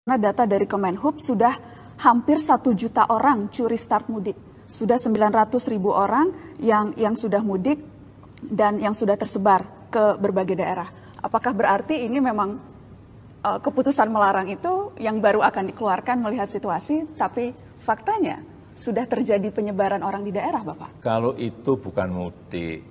Karena data dari Kemenhub sudah hampir 1 juta orang curi start mudik. Sudah 900.000 orang yang sudah mudik dan yang sudah tersebar ke berbagai daerah. Apakah berarti ini memang keputusan melarang itu yang baru akan dikeluarkan melihat situasi, tapi faktanya sudah terjadi penyebaran orang di daerah, Bapak? Kalau itu bukan mudik,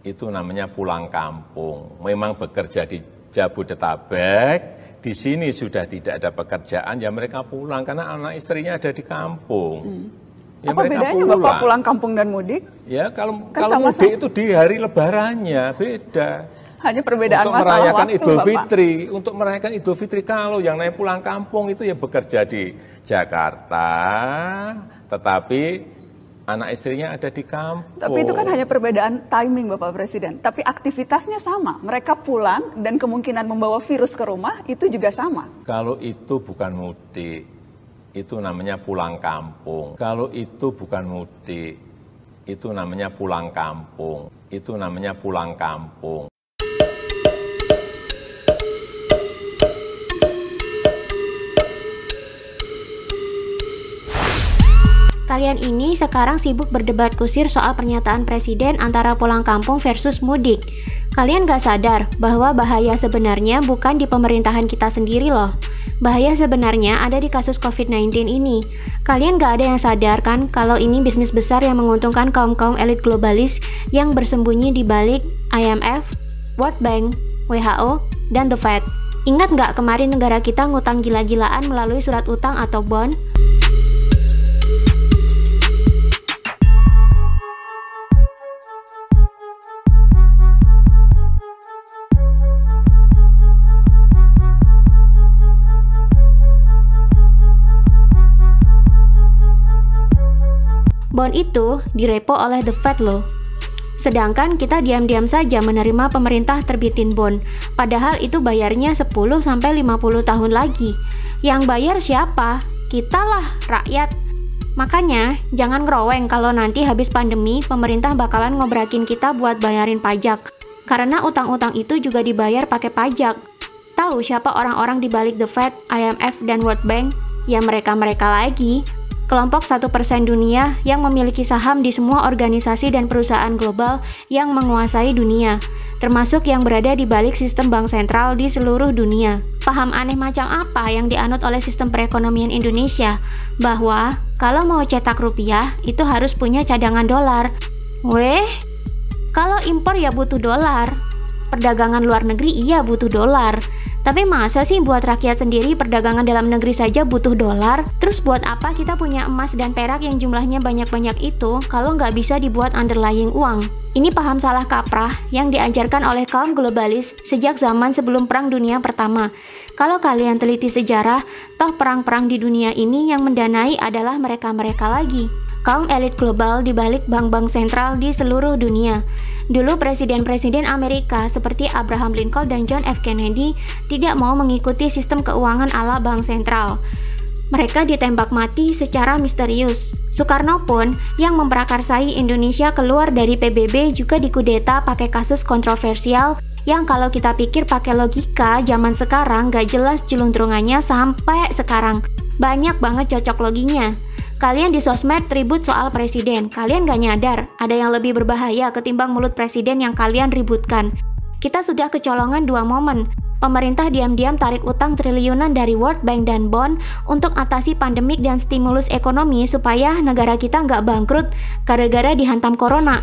itu namanya pulang kampung. Memang bekerja di Jabodetabek, di sini sudah tidak ada pekerjaan, ya mereka pulang karena anak istrinya ada di kampung. Ya apa bedanya pulang. Bapak pulang kampung dan mudik? Ya kalau mudik itu di hari lebarannya beda. Hanya perbedaan untuk masalah merayakan waktu, Idul Bapak. Fitri, untuk merayakan Idul Fitri kalau yang naik pulang kampung itu ya bekerja di Jakarta, tetapi anak istrinya ada di kampung. Tapi itu kan hanya perbedaan timing, Bapak Presiden. Tapi aktivitasnya sama. Mereka pulang dan kemungkinan membawa virus ke rumah itu juga sama. Kalau itu bukan mudik, itu namanya pulang kampung. Kalau itu bukan mudik, itu namanya pulang kampung. Itu namanya pulang kampung. Kalian ini sekarang sibuk berdebat kusir soal pernyataan presiden antara pulang kampung versus mudik. Kalian gak sadar bahwa bahaya sebenarnya bukan di pemerintahan kita sendiri loh. Bahaya sebenarnya ada di kasus COVID-19 ini. Kalian gak ada yang sadar kan kalau ini bisnis besar yang menguntungkan kaum-kaum elit globalis yang bersembunyi di balik IMF, World Bank, WHO, dan The Fed. Ingat gak kemarin negara kita ngutang gila-gilaan melalui surat utang atau bond? Bond itu direpo oleh The Fed loh. Sedangkan kita diam-diam saja menerima pemerintah terbitin bond. Padahal itu bayarnya 10-50 tahun lagi. Yang bayar siapa? Kita lah, rakyat. Makanya, jangan ngeroweng kalau nanti habis pandemi, pemerintah bakalan ngobrakin kita buat bayarin pajak. Karena utang-utang itu juga dibayar pakai pajak. Tahu siapa orang-orang di balik The Fed, IMF, dan World Bank? Ya mereka-mereka lagi. Kelompok 1% dunia yang memiliki saham di semua organisasi dan perusahaan global yang menguasai dunia, termasuk yang berada di balik sistem bank sentral di seluruh dunia. Paham aneh macam apa yang dianut oleh sistem perekonomian Indonesia? Bahwa kalau mau cetak rupiah, itu harus punya cadangan dolar. Weh, kalau impor ya butuh dolar. Perdagangan luar negeri iya butuh dolar. Tapi masa sih buat rakyat sendiri perdagangan dalam negeri saja butuh dolar? Terus buat apa kita punya emas dan perak yang jumlahnya banyak-banyak itu kalau nggak bisa dibuat underlying uang? Ini paham salah kaprah yang diajarkan oleh kaum globalis sejak zaman sebelum Perang Dunia Pertama. Kalau kalian teliti sejarah, toh perang-perang di dunia ini yang mendanai adalah mereka-mereka lagi. Kaum elit global di balik bank-bank sentral di seluruh dunia. Dulu presiden-presiden Amerika seperti Abraham Lincoln dan John F. Kennedy tidak mau mengikuti sistem keuangan ala bank sentral. Mereka ditembak mati secara misterius. Soekarno pun yang memprakarsai Indonesia keluar dari PBB juga dikudeta pakai kasus kontroversial yang kalau kita pikir pakai logika zaman sekarang gak jelas jeluntrungannya sampai sekarang. Banyak banget cocok loginya. Kalian di sosmed ribut soal presiden, kalian gak nyadar ada yang lebih berbahaya ketimbang mulut presiden yang kalian ributkan. Kita sudah kecolongan 2 momen. Pemerintah diam-diam tarik utang triliunan dari World Bank dan bond untuk atasi pandemik dan stimulus ekonomi supaya negara kita nggak bangkrut gara-gara dihantam corona.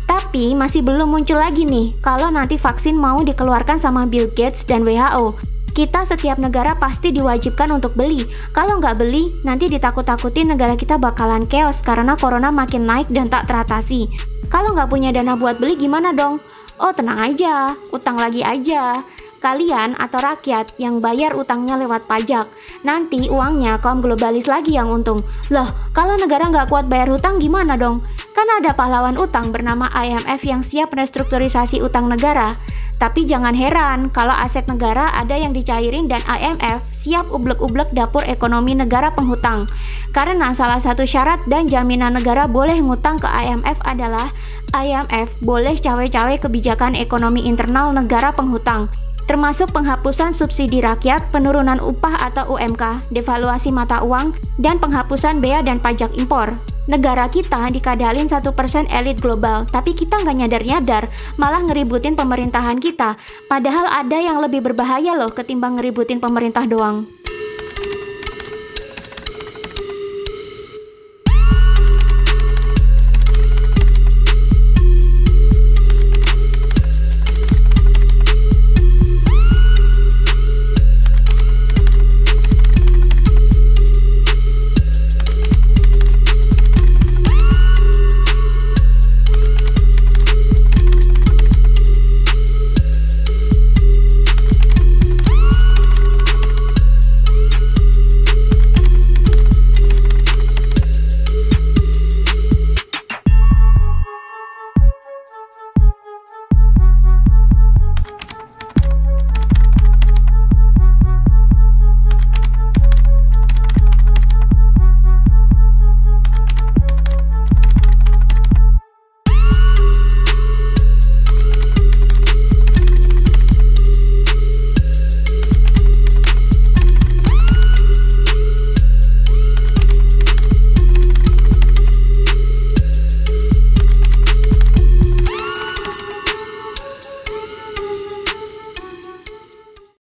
Tapi masih belum muncul lagi nih kalau nanti vaksin mau dikeluarkan sama Bill Gates dan WHO. Kita setiap negara pasti diwajibkan untuk beli. Kalau nggak beli, nanti ditakut-takutin negara kita bakalan chaos karena corona makin naik dan tak teratasi. Kalau nggak punya dana buat beli gimana dong? Oh tenang aja, utang lagi aja. Kalian atau rakyat yang bayar utangnya lewat pajak. Nanti uangnya kaum globalis lagi yang untung. Loh, kalau negara nggak kuat bayar hutang gimana dong? Kan ada pahlawan utang bernama IMF yang siap restrukturisasi utang negara. Tapi jangan heran kalau aset negara ada yang dicairin dan IMF siap ublek-ublek dapur ekonomi negara penghutang. Karena salah satu syarat dan jaminan negara boleh ngutang ke IMF adalah IMF boleh cawe-cawe kebijakan ekonomi internal negara penghutang. termasuk penghapusan subsidi rakyat, penurunan upah atau UMK, devaluasi mata uang, dan penghapusan bea dan pajak impor. Negara kita dikadalin 1% elit global, tapi kita nggak nyadar-nyadar, malah ngeributin pemerintahan kita. Padahal ada yang lebih berbahaya loh ketimbang ngeributin pemerintah doang.